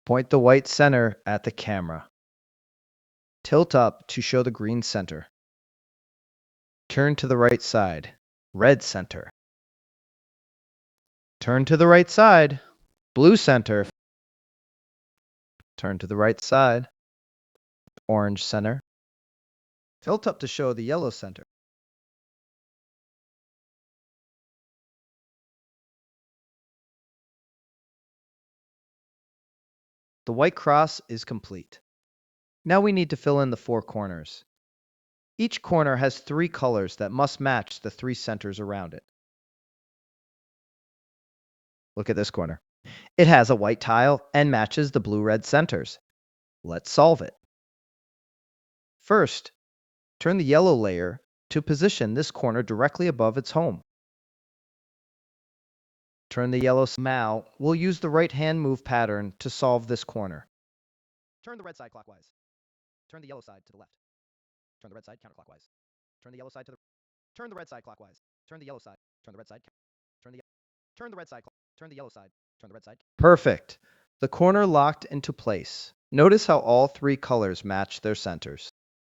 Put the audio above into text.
Point the white center at the camera. Tilt up to show the green center. Turn to the right side, red center. Turn to the right side, blue center. Turn to the right side, orange center. Tilt up to show the yellow center. The white cross is complete. Now we need to fill in the 4 corners. Each corner has 3 colors that must match the 3 centers around it. Look at this corner. It has a white tile and matches the blue-red centers. Let's solve it. First, turn the yellow layer to position this corner directly above its home. Turn the yellow. Now, we'll use the right-hand move pattern to solve this corner. Turn the red side clockwise. Turn the yellow side to the left. Turn the red side counterclockwise. Turn the yellow side to the Turn the red side clockwise. Turn the yellow side. Turn the red side. Turn the red side. Turn the yellow side. Turn the red side. Perfect. The corner locked into place. Notice how all 3 colors match their centers.